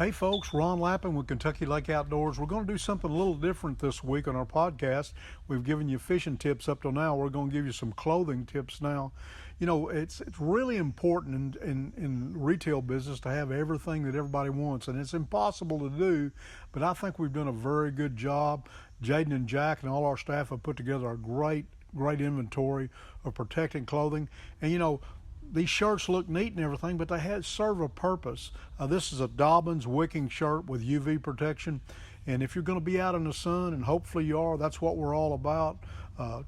Hey folks, Ron Lappin with Kentucky Lake Outdoors. We're going to do something a little different this week on our podcast. We've given you fishing tips up till now. We're going to give you some clothing tips now. You know, it's really important in retail business to have everything that everybody wants, and it's impossible to do, but I think we've done a very good job. Jaden and Jack and all our staff have put together a great inventory of protecting clothing. And you know, these shirts look neat and everything, but they serve a purpose. This is a Dobbins wicking shirt with UV protection. And if you're going to be out in the sun, and hopefully you are, that's what we're all about,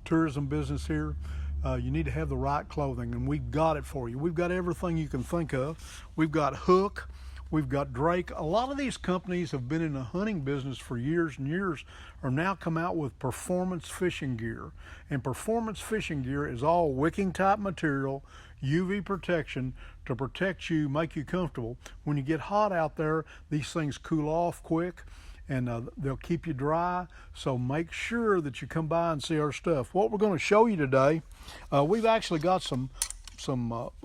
tourism business here, you need to have the right clothing, and we've got it for you. We've got everything you can think of. We've got Hook. We've got Drake. A lot of these companies have been in the hunting business for years and years, are now come out with performance fishing gear. And performance fishing gear is all wicking type material, UV protection to protect you, make you comfortable. When you get hot out there, these things cool off quick, and they'll keep you dry. So make sure that you come by and see our stuff. What we're going to show you today, we've actually got some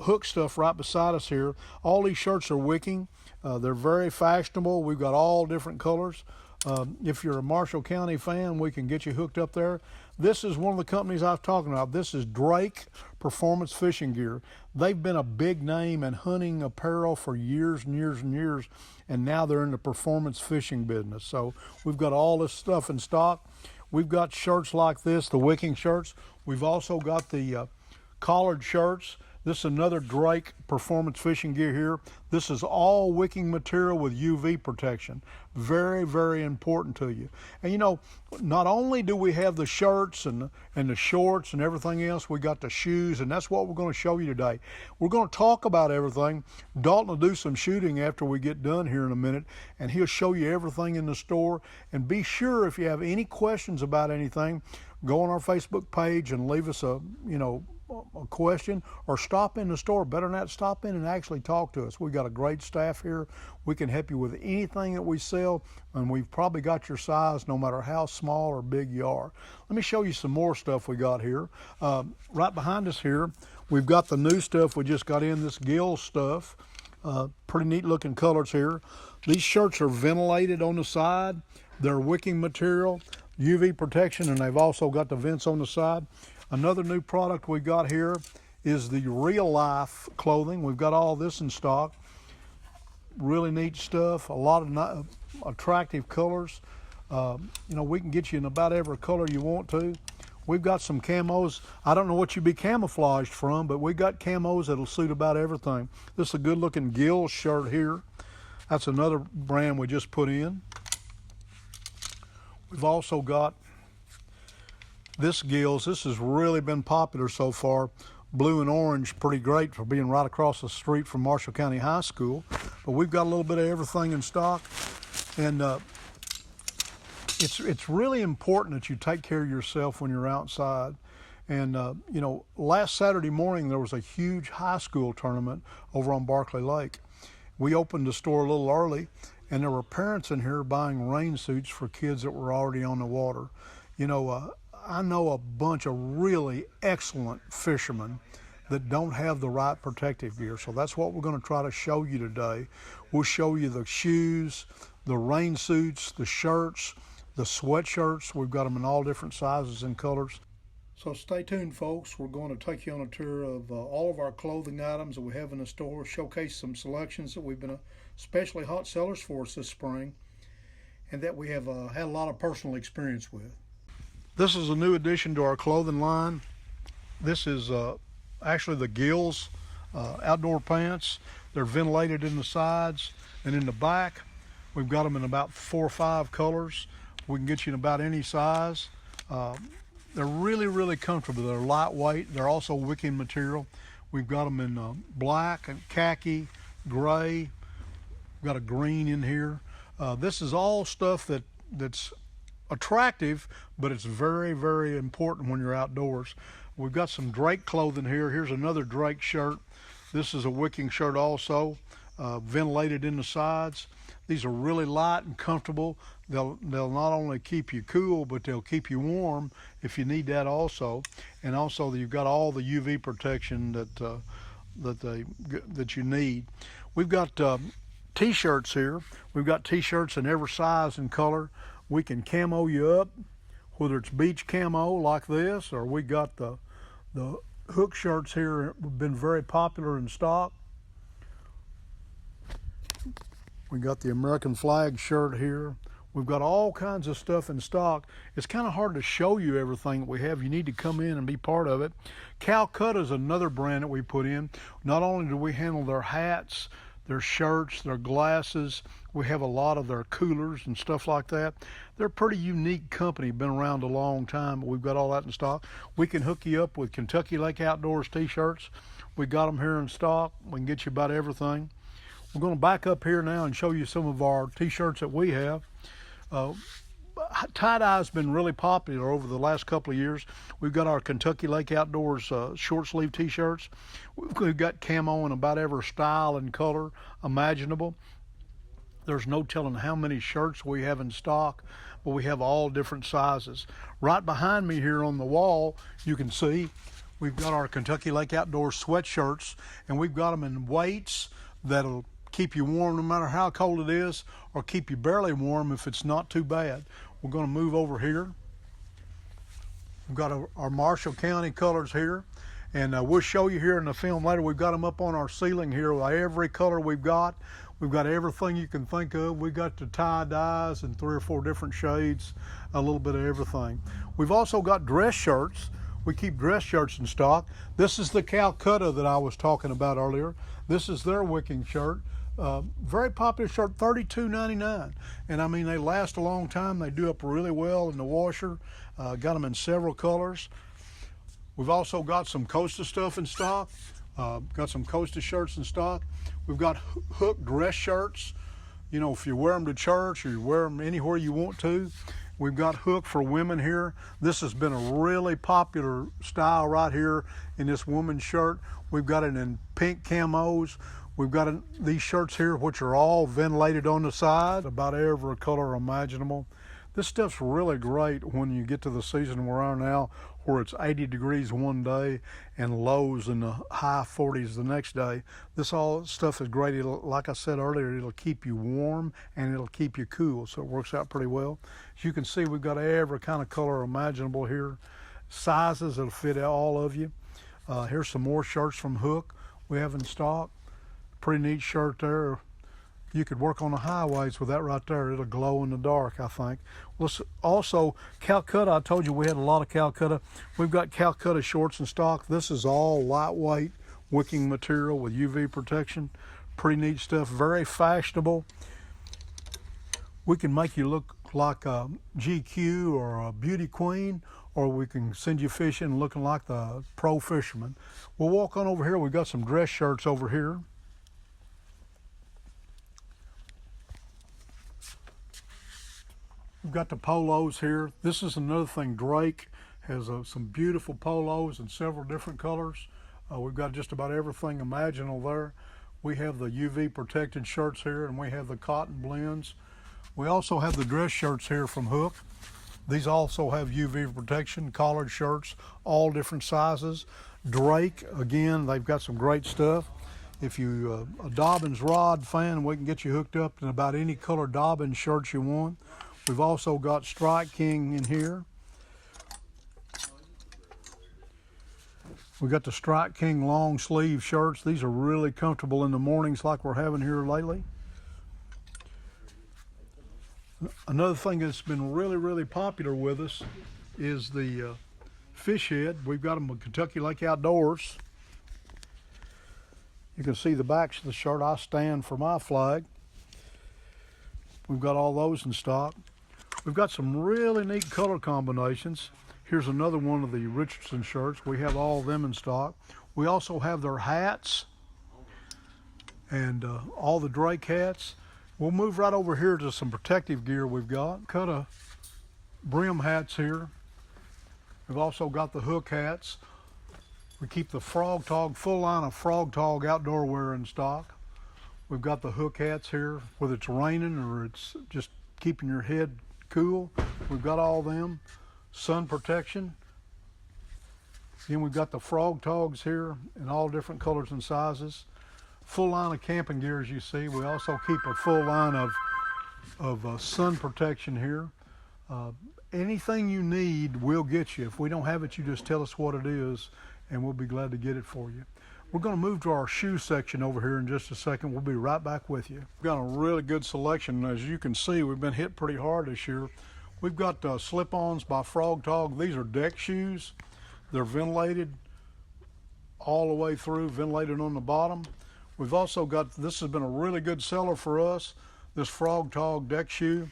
Hook stuff right beside us here. All these shirts are wicking. They're very fashionable. We've got all different colors. If you're a Marshall County fan, we can get you hooked up there. This is one of the companies I was talking about. This is Drake Performance Fishing Gear. They've been a big name in hunting apparel for years and years and years, and now they're in the performance fishing business. So we've got all this stuff in stock. We've got shirts like this, the wicking shirts. We've also got the collared shirts. This is another Drake Performance Fishing Gear here. This is all wicking material with UV protection. Very, very important to you. And you know, not only do we have the shirts and the shorts and everything else, we got the shoes, and that's what we're going to show you today. We're going to talk about everything. Dalton will do some shooting after we get done here in a minute, and he'll show you everything in the store. And be sure, if you have any questions about anything, go on our Facebook page and leave us a question, or stop in the store. Better than that, stop in and actually talk to us. We've got a great staff here. We can help you with anything that we sell, and we've probably got your size no matter how small or big you are. Let me show you some more stuff we got here. Right behind us here, we've got the new stuff we just got in, this Gills stuff. Pretty neat looking colors here. These shirts are ventilated on the side. They're wicking material, UV protection, and they've also got the vents on the side. Another new product we got here is the Real Life clothing. We've got all this in stock. Really neat stuff. A lot of attractive colors. You know, we can get you in about every color you want to. We've got some camos. I don't know what you'd be camouflaged from, but we got camos that'll suit about everything. This is a good looking Gills shirt here. That's another brand we just put in. We've also got this Gills. This has really been popular so far. Blue and orange, pretty great for being right across the street from Marshall County High School. But we've got a little bit of everything in stock. And it's really important that you take care of yourself when you're outside. And you know, last Saturday morning there was a huge high school tournament over on Barkley Lake. We opened the store a little early, and there were parents in here buying rain suits for kids that were already on the water. You know, I know a bunch of really excellent fishermen that don't have the right protective gear. So that's what we're going to try to show you today. We'll show you the shoes, the rain suits, the shirts, the sweatshirts. We've got them in all different sizes and colors. So stay tuned, folks. We're going to take you on a tour of all of our clothing items that we have in the store, showcase some selections that we've been especially hot sellers for us this spring, and that we have had a lot of personal experience with. This is a new addition to our clothing line. This is actually the Gills outdoor pants. They're ventilated in the sides and in the back. We've got them in about 4 or 5 colors. We can get you in about any size. They're really, really comfortable. They're lightweight. They're also wicking material. We've got them in black and khaki, gray. We've got a green in here. This is all stuff that's attractive, but it's very, very important when you're outdoors. We've got some Drake clothing here. Here's another Drake shirt. This is a wicking shirt also, ventilated in the sides. These are really light and comfortable. They'll not only keep you cool, but they'll keep you warm if you need that also. And also you've got all the UV protection that you need. We've got t-shirts here. We've got t-shirts in every size and color. We can camo you up, whether it's beach camo like this, or we got the hook shirts here have been very popular in stock. We got the American flag shirt here. We've got all kinds of stuff in stock. It's kind of hard to show you everything that we have. You need to come in and be part of it. Calcutta is another brand that we put in. Not only do we handle their hats, their shirts, their glasses, we have a lot of their coolers and stuff like that. They're a pretty unique company, been around a long time, but we've got all that in stock. We can hook you up with Kentucky Lake Outdoors t-shirts. We got them here in stock. We can get you about everything. We're going to back up here now and show you some of our t-shirts that we have. Tie-dye's been really popular over the last couple of years. We've got our Kentucky Lake Outdoors short sleeve t-shirts. We've got camo in about every style and color imaginable. There's no telling how many shirts we have in stock, but we have all different sizes. Right behind me here on the wall, you can see we've got our Kentucky Lake Outdoors sweatshirts, and we've got them in weights that'll keep you warm no matter how cold it is, or keep you barely warm if it's not too bad. We're going to move over here. We've got our Marshall County colors here, and we'll show you here in the film later. We've got them up on our ceiling here with every color we've got. We've got everything you can think of. We've got the tie-dyes in 3 or 4 different shades, a little bit of everything. We've also got dress shirts. We keep dress shirts in stock. This is the Calcutta that I was talking about earlier. This is their wicking shirt. Very popular shirt, $32.99. And I mean, they last a long time. They do up really well in the washer. Got them in several colors. We've also got some Costa stuff in stock. Got some Costa shirts in stock. We've got hook dress shirts. You know, if you wear them to church or you wear them anywhere you want to. We've got hook for women here. This has been a really popular style right here in this woman's shirt. We've got it in pink camos. We've got these shirts here, which are all ventilated on the side, about every color imaginable. This stuff's really great when you get to the season we're on now, where it's 80 degrees one day and lows in the high 40s the next day. This all stuff is great. It'll, like I said earlier, it'll keep you warm and it'll keep you cool, so it works out pretty well. As you can see, we've got every kind of color imaginable here. Sizes that'll fit all of you. Here's some more shirts from Hook we have in stock. Pretty neat shirt there. You could work on the highways with that right there. It'll glow in the dark, I think. Also, Calcutta, I told you we had a lot of Calcutta. We've got Calcutta shorts in stock. This is all lightweight wicking material with UV protection. Pretty neat stuff, very fashionable. We can make you look like a GQ or a beauty queen, or we can send you fishing looking like the pro fisherman. We'll walk on over here. We've got some dress shirts over here. We've got the polos here. This is another thing. Drake has some beautiful polos in several different colors. We've got just about everything imaginable there. We have the UV protected shirts here, and we have the cotton blends. We also have the dress shirts here from Hook. These also have UV protection, collared shirts, all different sizes. Drake, again, they've got some great stuff. If you're a Dobbins rod fan, we can get you hooked up in about any color Dobbins shirts you want. We've also got Strike King in here. We've got the Strike King long sleeve shirts. These are really comfortable in the mornings like we're having here lately. Another thing that's been really popular with us is the fish head. We've got them with Kentucky Lake Outdoors. You can see the backs of the shirt. I stand for my flag. We've got all those in stock. We've got some really neat color combinations. Here's another one of the Richardson shirts. We have all of them in stock. We also have their hats and all the Drake hats. We'll move right over here to some protective gear we've got. Cut a brim hats here. We've also got the Hook hats. We keep the Frogtog, full line of Frogtog outdoor wear in stock. We've got the Hook hats here, whether it's raining or it's just keeping your head cool. We've got all them. Sun protection. Then we've got the Frogtogs here in all different colors and sizes. full line of camping gear, as you see. We also keep a full line of sun protection here. Anything you need, we'll get you. If we don't have it, you just tell us what it is, and we'll be glad to get it for you. We're going to move to our shoe section over here in just a second. We'll be right back with you. We've got a really good selection. As you can see, we've been hit pretty hard this year. We've got slip-ons by Frogtog. These are deck shoes. They're ventilated all the way through, ventilated on the bottom. We've also got, this has been a really good seller for us, this Frogtog deck shoe.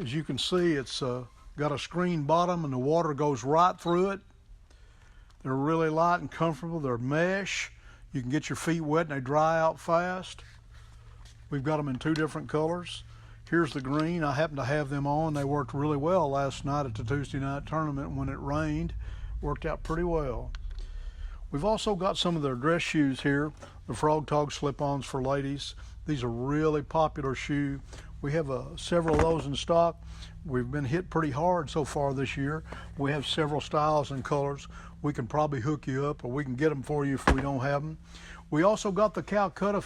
As you can see, it's got a screen bottom and the water goes right through it. They're really light and comfortable. They're mesh. You can get your feet wet and they dry out fast. We've got them in 2 different colors. Here's the green. I happen to have them on. They worked really well last night at the Tuesday night tournament when it rained. Worked out pretty well. We've also got some of their dress shoes here, the Frogtog slip-ons for ladies. These are really popular shoe. We have several of those in stock. We've been hit pretty hard so far this year. We have several styles and colors. We can probably hook you up, or we can get them for you if we don't have them. We also got the Calcutta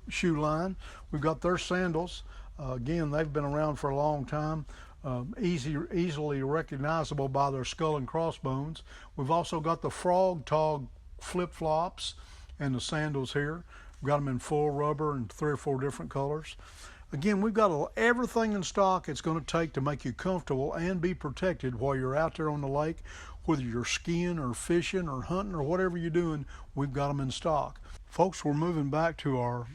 shoe line. We've got their sandals. Again, they've been around for a long time. Easily recognizable by their skull and crossbones. We've also got the Frogtog flip-flops and the sandals here. We've got them in full rubber and 3 or 4 different colors. Again, we've got everything in stock it's going to take to make you comfortable and be protected while you're out there on the lake. Whether you're skiing or fishing or hunting or whatever you're doing, we've got them in stock. Folks, we're moving back to our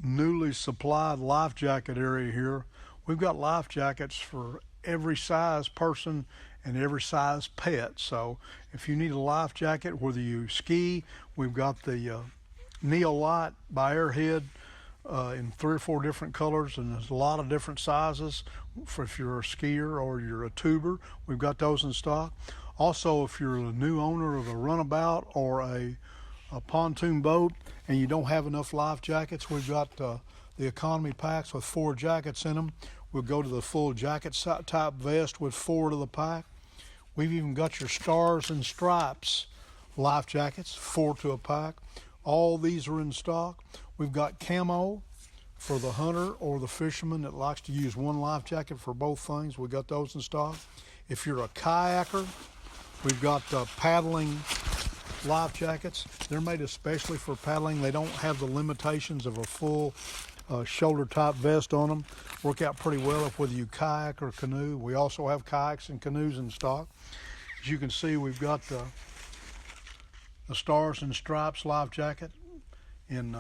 newly supplied life jacket area here. We've got life jackets for every size person and every size pet. So if you need a life jacket, whether you ski, we've got the Neolite by Airhead in 3 or 4 different colors, and there's a lot of different sizes for if you're a skier or you're a tuber. We've got those in stock. Also, if you're a new owner of a runabout or a pontoon boat and you don't have enough life jackets, we've got the economy packs with 4 jackets in them. We'll go to the full jacket type vest with 4 to the pack. We've even got your stars and stripes life jackets, 4 to a pack. All these are in stock. We've got camo for the hunter or the fisherman that likes to use one life jacket for both things. We've got those in stock. If you're a kayaker, we've got paddling life jackets. They're made especially for paddling. They don't have the limitations of a full shoulder type vest on them. Work out pretty well if whether you kayak or canoe. We also have kayaks and canoes in stock. As you can see, we've got the stars and stripes life jacket in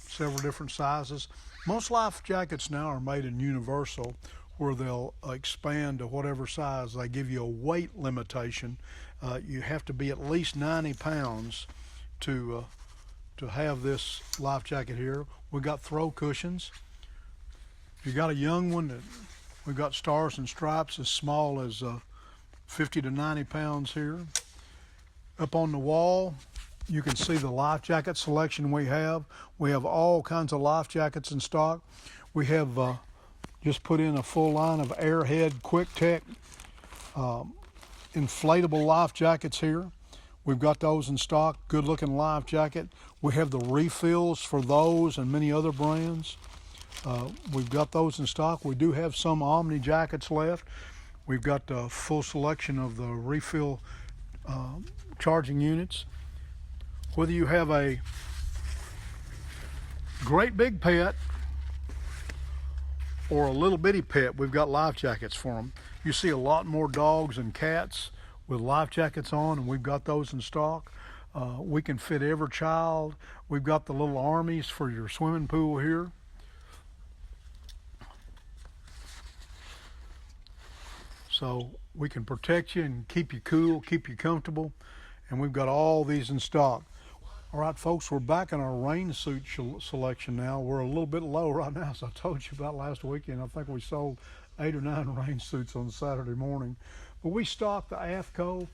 several different sizes. Most life jackets now are made in universal, where they'll expand to whatever size. They give you a weight limitation. You have to be at least 90 pounds to have this life jacket here. We've got throw cushions. If you got a young one, we've got stars and stripes as small as 50 to 90 pounds here. Up on the wall, you can see the life jacket selection we have. We have all kinds of life jackets in stock. We have just put in a full line of Airhead Quick Tech inflatable life jackets here. We've got those in stock. Good looking life jacket. We have the refills for those and many other brands. We've got those in stock. We do have some Omni jackets left. We've got a full selection of the refill charging units. Whether you have a great big pet or a little bitty pet, we've got life jackets for them. You see a lot more dogs and cats with life jackets on, and we've got those in stock. We can fit every child. We've got the little armies for your swimming pool here. So we can protect you and keep you cool, keep you comfortable, and we've got all these in stock. All right, folks, we're back in our rain suit selection now. We're a little bit low right now, as I told you about last weekend. I think we sold 8 or 9 rain suits on Saturday morning. But we stock the Afco,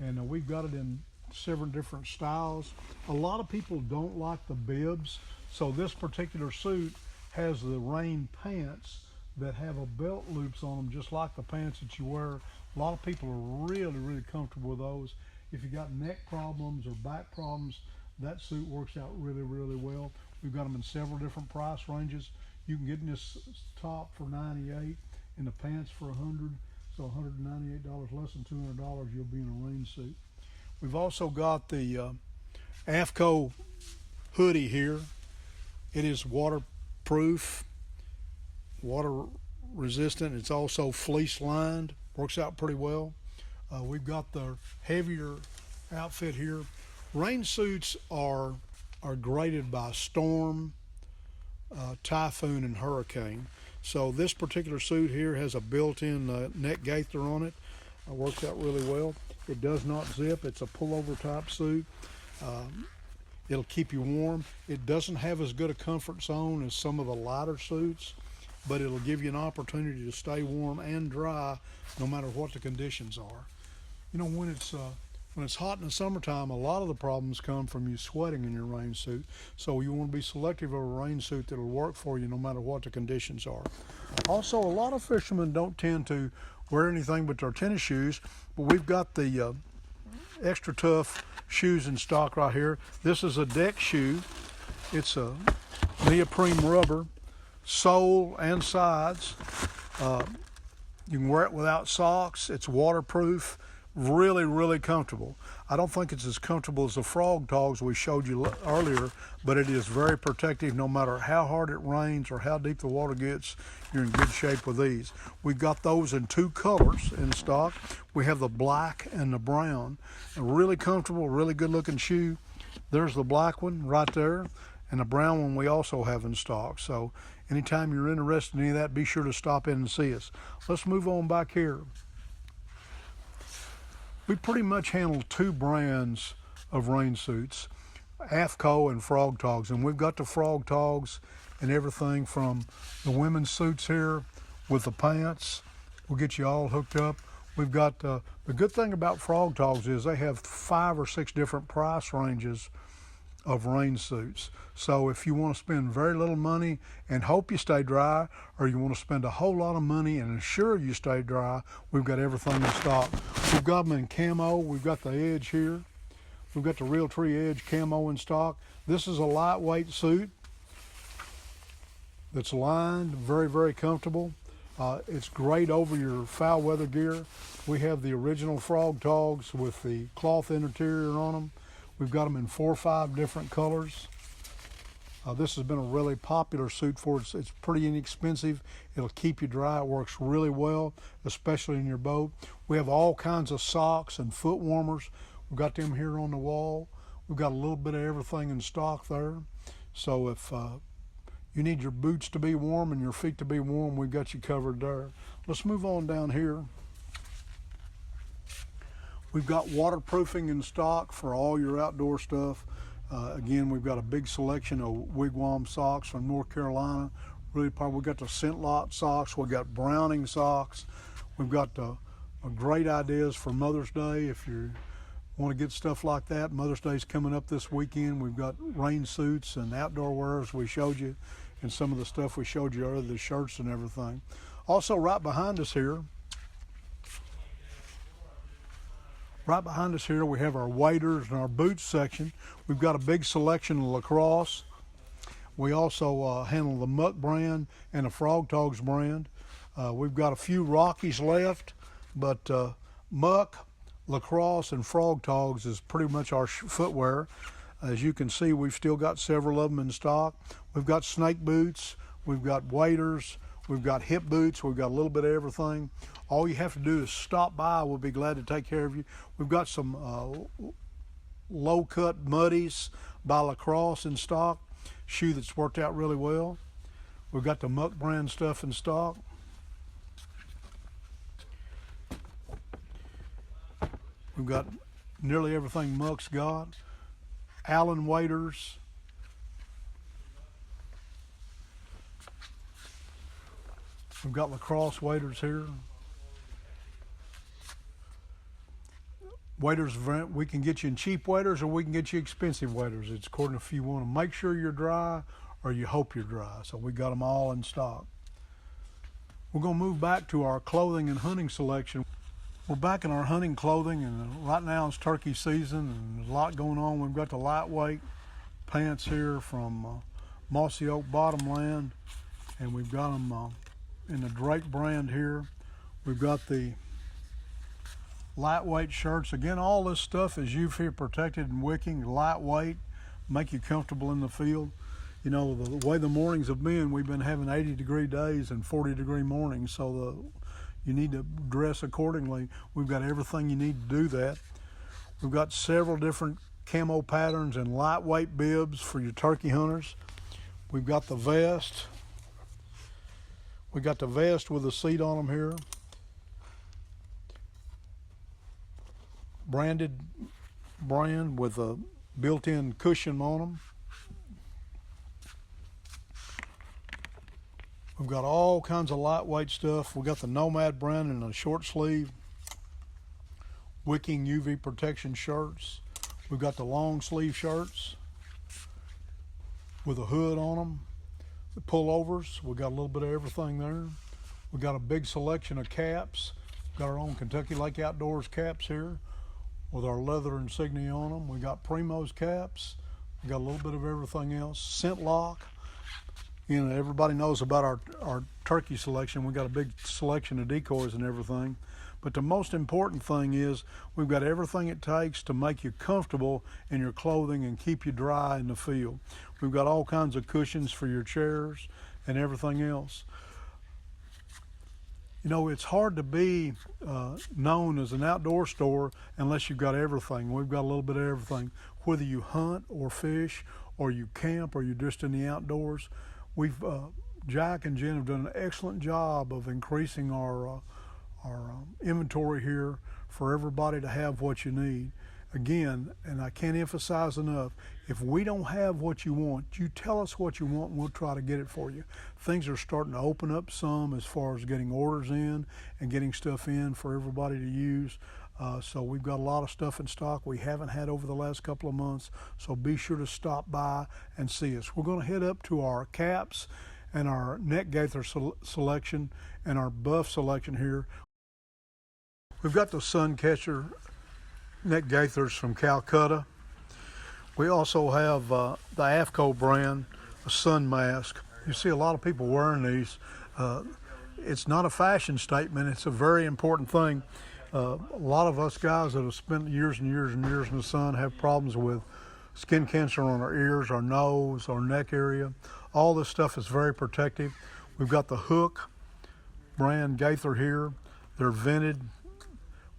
and we've got it in several different styles. A lot of people don't like the bibs, so this particular suit has the rain pants that have a belt loops on them, just like the pants that you wear. A lot of people are really comfortable with those. If you got neck problems or back problems, that suit works out really well. We've got them in several different price ranges. You can get in this top for $98 and the pants for $100. So $198, less than $200, you'll be in a rain suit. We've also got the Afco Hoodie here. It is waterproof, water resistant. It's also fleece lined. Works out pretty well. We've got the heavier outfit here. Rain suits are graded by storm, typhoon, and hurricane. So this particular suit here has a built-in neck gaither on it. Works out really well. It does not zip. It's a pullover type suit. It'll keep you warm. It doesn't have as good a comfort zone as some of the lighter suits, but it'll give you an opportunity to stay warm and dry no matter what the conditions are. You know, when it's hot in the summertime, a lot of the problems come from you sweating in your rain suit. So you want to be selective of a rain suit that'll work for you no matter what the conditions are. Also, a lot of fishermen don't tend to wear anything but their tennis shoes, but we've got the extra tough shoes in stock right here. This is a deck shoe. It's a neoprene rubber, sole and sides. You can wear it without socks. It's waterproof. Really, really comfortable. I don't think it's as comfortable as the Frogtogs we showed you earlier, but it is very protective no matter how hard it rains or how deep the water gets. You're in good shape with these. We've got those in two colors in stock. We have the black and the brown. A really comfortable, really good looking shoe. There's the black one right there, and the brown one we also have in stock. So anytime you're interested in any of that, be sure to stop in and see us. Let's move on back here. We pretty much handle two brands of rain suits, Afco and Frogtogs, and we've got the Frogtogs and everything from the women's suits here with the pants. We'll get you all hooked up. We've got, the good thing about Frogtogs is they have 5 or 6 different price ranges of rain suits. So if you want to spend very little money and hope you stay dry, or you want to spend a whole lot of money and ensure you stay dry, we've got everything in stock. We've got them in camo. We've got the edge here. We've got the Realtree Edge camo in stock. This is a lightweight suit that's lined, very, very comfortable. It's great over your foul weather gear. We have the original Frogtogs with the cloth interior on them. We've got them in 4 or 5 different colors. This has been a really popular suit for us. It's pretty inexpensive. It'll keep you dry. It works really well, especially in your boat. We have all kinds of socks and foot warmers. We've got them here on the wall. We've got a little bit of everything in stock there. So if you need your boots to be warm and your feet to be warm, we've got you covered there. Let's move on down here. We've got waterproofing in stock for all your outdoor stuff. Again, we've got a big selection of Wigwam socks from North Carolina. Really popular. We've got the Scent Lot socks. We've got Browning socks. We've got great ideas for Mother's Day. If you want to get stuff like that, Mother's Day's coming up this weekend. We've got rain suits and outdoor wears we showed you, and some of the stuff we showed you earlier, the shirts and everything. Also, right behind us here, we have our waders and our boots section. We've got a big selection of lacrosse. We also handle the Muck brand and the Frogtogs brand. We've got a few Rockies left, but Muck, lacrosse, and Frogtogs is pretty much our footwear. As you can see, we've still got several of them in stock. We've got snake boots, we've got waders, we've got hip boots, we've got a little bit of everything. All you have to do is stop by. We'll be glad to take care of you. We've got some low-cut muddies by Lacrosse in stock, shoe that's worked out really well. We've got the Muck brand stuff in stock. We've got nearly everything Muck's got. Allen waders. We've got Lacrosse waders here. Waders, we can get you in cheap waders or we can get you expensive waders. It's according to if you want to make sure you're dry or you hope you're dry. So we got them all in stock. We're going to move back to our clothing and hunting selection. We're back in our hunting clothing, and right now it's turkey season and there's a lot going on. We've got the lightweight pants here from mossy oak bottomland, and we've got them in the Drake brand here. We've got the lightweight shirts. Again, all this stuff is UV protected and wicking, lightweight, make you comfortable in the field. You know, the way the mornings have been, we've been having 80-degree days and 40-degree mornings, so you need to dress accordingly. We've got everything you need to do that. We've got several different camo patterns and lightweight bibs for your turkey hunters. We've got the vest. We got the vest with a seat on them here. Branded brand with a built-in cushion on them. We've got all kinds of lightweight stuff. We've got the Nomad brand in a short sleeve, wicking UV protection shirts. We've got the long sleeve shirts with a hood on them. The pullovers, we've got a little bit of everything there. We've got a big selection of caps. We've got our own Kentucky Lake Outdoors caps here with our leather insignia on them. We got Primo's caps. We got a little bit of everything else. Scent lock. You know, everybody knows about our turkey selection. We've got a big selection of decoys and everything. But the most important thing is we've got everything it takes to make you comfortable in your clothing and keep you dry in the field. We've got all kinds of cushions for your chairs and everything else. You know, it's hard to be known as an outdoor store unless you've got everything. We've got a little bit of everything. Whether you hunt or fish or you camp or you're just in the outdoors, Jack and Jen have done an excellent job of increasing our inventory here for everybody to have what you need. Again, and I can't emphasize enough, if we don't have what you want, you tell us what you want and we'll try to get it for you. Things are starting to open up some as far as getting orders in and getting stuff in for everybody to use. So we've got a lot of stuff in stock we haven't had over the last couple of months, so be sure to stop by and see us. We're going to head up to our caps and our neck gaither selection and our buff selection here. We've got the sun catcher neck gaithers from Calcutta. We also have the Afco brand, a sun mask. You see a lot of people wearing these. It's not a fashion statement, it's a very important thing. A lot of us guys that have spent years and years and years in the sun have problems with skin cancer on our ears, our nose, our neck area. All this stuff is very protective. We've got the Hook brand gaither here. They're vented.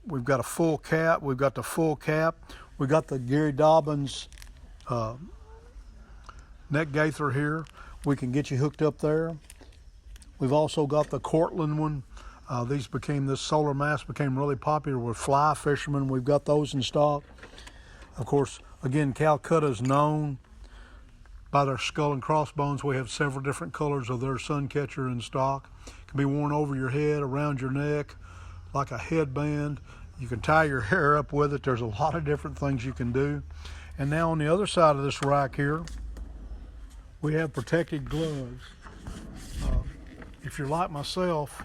We've got a full cap. We've got the full cap. We got the Gary Dobbins neck gaither here. We can get you hooked up there. We've also got the Cortland one. This solar mask became really popular with fly fishermen. We've got those in stock. Of course, again, Calcutta is known by their skull and crossbones. We have several different colors of their sun catcher in stock. It can be worn over your head, around your neck, like a headband. You can tie your hair up with it. There's a lot of different things you can do. And now on the other side of this rack here, we have protected gloves. If you're like myself,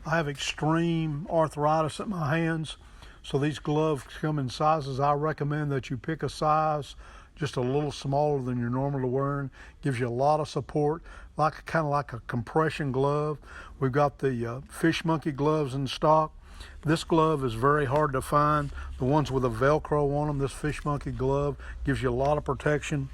I have extreme arthritis in my hands, so these gloves come in sizes. I recommend that you pick a size just a little smaller than you're normally wearing. Gives you a lot of support, kind of like a compression glove. We've got the Fish Monkey gloves in stock. This glove is very hard to find. The ones with a Velcro on them, this Fish Monkey glove gives you a lot of protection.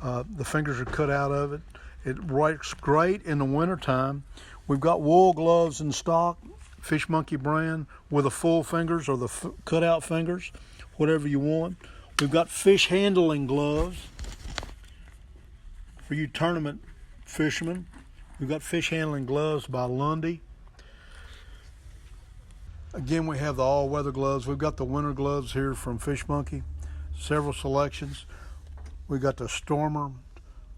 The fingers are cut out of it. It works great in the wintertime. We've got wool gloves in stock, Fish Monkey brand, with the full fingers or the cut-out fingers, whatever you want. We've got fish handling gloves for you tournament fishermen. We've got fish handling gloves by Lundy. Again, we have the all-weather gloves. We've got the winter gloves here from Fish Monkey, several selections. We've got the Stormer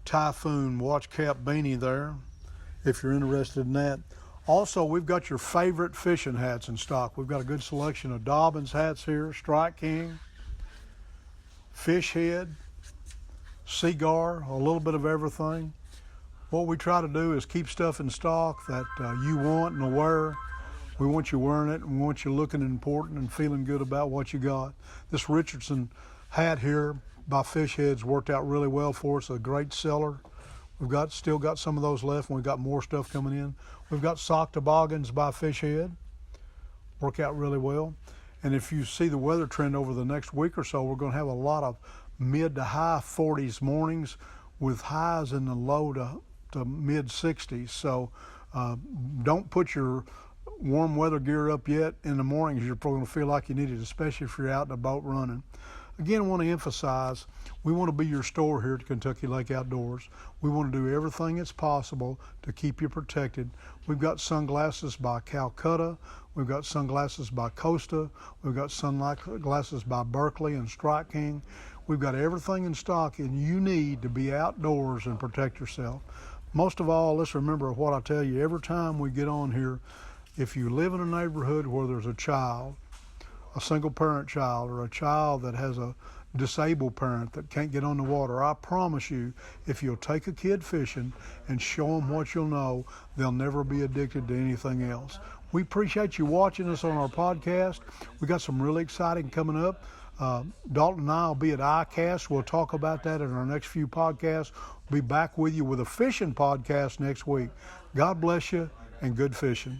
Typhoon watch cap beanie there, if you're interested in that. Also, we've got your favorite fishing hats in stock. We've got a good selection of Dobbins hats here, Strike King, Fish Head, Seagar, a little bit of everything. What we try to do is keep stuff in stock that you want and wear. We want you wearing it and we want you looking important and feeling good about what you got. This Richardson hat here by Fish Heads worked out really well for us, a great seller Still got some of those left, and we've got more stuff coming in. We've got sock toboggans by Fish Head. Work out really well. And if you see the weather trend over the next week or so, we're going to have a lot of mid to high 40s mornings with highs in the low to mid 60s. So don't put your warm weather gear up yet in the mornings. You're probably going to feel like you need it, especially if you're out in a boat running. Again, I want to emphasize, we want to be your store here at Kentucky Lake Outdoors. We want to do everything that's possible to keep you protected. We've got sunglasses by Calcutta. We've got sunglasses by Costa. We've got sunglasses by Berkeley and Strike King. We've got everything in stock and you need to be outdoors and protect yourself. Most of all, let's remember what I tell you every time we get on here. If you live in a neighborhood where there's a child, a single parent child, or a child that has a disabled parent that can't get on the water, I promise you, if you'll take a kid fishing and show them what you'll know, they'll never be addicted to anything else. We appreciate you watching us on our podcast. We got some really exciting coming up. Dalton and I will be at ICAST. We'll talk about that in our next few podcasts. We'll be back with you with a fishing podcast next week. God bless you and good fishing.